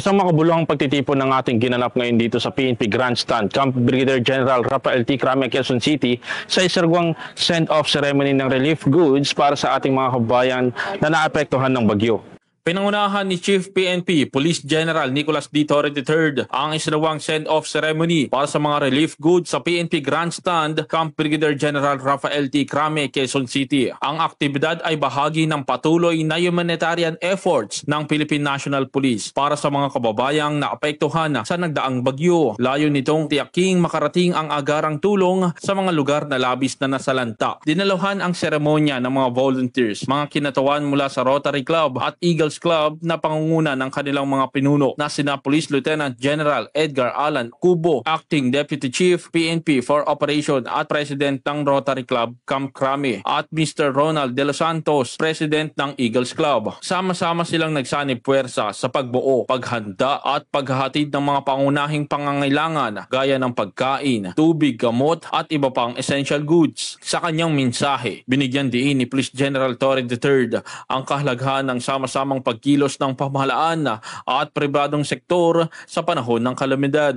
Isang makabuluhang pagtitipon ng ating ginanap ngayon dito sa PNP Grandstand, Camp Brigadier General Rafael T. Crame, Quezon City, sa isarwang send-off ceremony ng relief goods para sa ating mga kababayan na naapektuhan ng bagyo. Pinangunahan ni Chief PNP Police General Nicolas D. Torre III ang isinawang send-off ceremony para sa mga relief goods sa PNP Grandstand, Camp Brigadier General Rafael T. Crame, Quezon City. Ang aktibidad ay bahagi ng patuloy na humanitarian efforts ng Philippine National Police para sa mga kababayang naapektuhan sa nagdaang bagyo. Layo nitong tiyaking makarating ang agarang tulong sa mga lugar na labis na nasalanta. Dinaluhan ang seremonya ng mga volunteers, mga kinatawan mula sa Rotary Club at Eagles Club na pangunguna ng kanilang mga pinuno na sina Police Lieutenant General Edgar Alan Cubo, Acting Deputy Chief PNP for Operation at President ng Rotary Club Camp Crame, at Mr. Ronald De Los Santos, President ng Eagles Club. Sama-sama silang nagsanib puwersa sa pagbuo, paghanda at paghahatid ng mga pangunahing pangangailangan gaya ng pagkain, tubig, gamot at iba pang essential goods. Sa kanyang mensahe, binigyan diin ni Police General Torre III ang kahalagahan ng sama-samang pagkilos ng pamahalaan at pribadong sektor sa panahon ng kalamidad.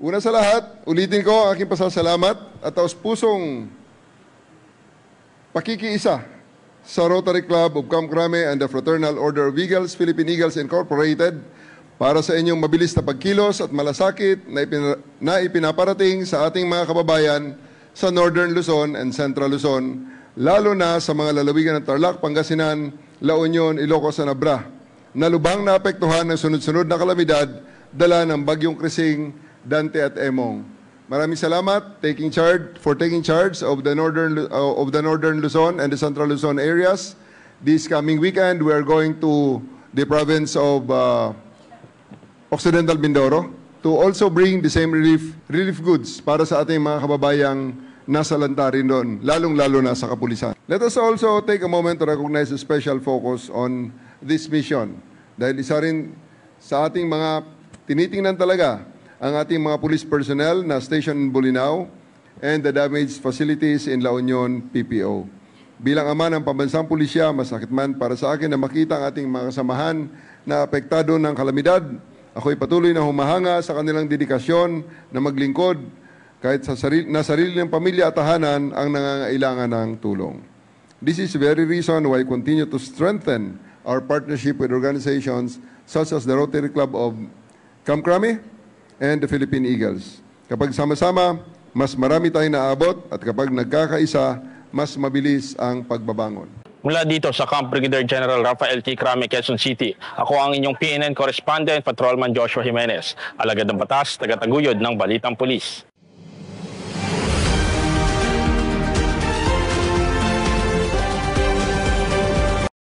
Una sa lahat, ulitin ko ang aking pasasalamat at taos-pusong pakikiisa sa Rotary Club of Camp Crame and the Fraternal Order of Eagles, Philippine Eagles Incorporated, para sa inyong mabilis na pagkilos at malasakit na ipinaparating sa ating mga kababayan sa Northern Luzon and Central Luzon, lalo na sa mga lalawigan ng Tarlac, Pangasinan, La Union, Ilocos at Abra, na lubhang naapektuhan ng sunod-sunod na kalamidad dala ng bagyong Krising, Dante at Emong. Maraming salamat for taking charge of the Northern Luzon and the Central Luzon areas. This coming weekend, we are going to the province of Occidental Mindoro to also bring the same relief goods para sa ating mga kababayang nasa lantarin doon, lalong-lalo na sa kapulisan. Let us also take a moment to recognize the special focus on this mission. Dahil isa rin sa ating mga tinitingnan talaga ang ating mga police personnel na station in Bolinao and the damaged facilities in La Union, PPO. Bilang ama ng pambansang pulisya, masakit man para sa akin na makita ang ating mga kasamahan na apektado ng kalamidad. Ako'y patuloy na humahanga sa kanilang dedikasyon na maglingkod kahit sa sarili ng pamilya at tahanan ang nangangailangan ng tulong. This is the very reason why I continue to strengthen our partnership with organizations such as the Rotary Club of Camp Crame and the Philippine Eagles. Kapag sama-sama, mas marami tayong naabot at kapag nagkakaisa, mas mabilis ang pagbabangon. Mula dito sa Camp Brigadier General Rafael T. Crame, Quezon City, ako ang inyong PNN correspondent, Patrolman Joshua Jimenez, alagad ng batas, tagataguyod ng Balitang Pulis.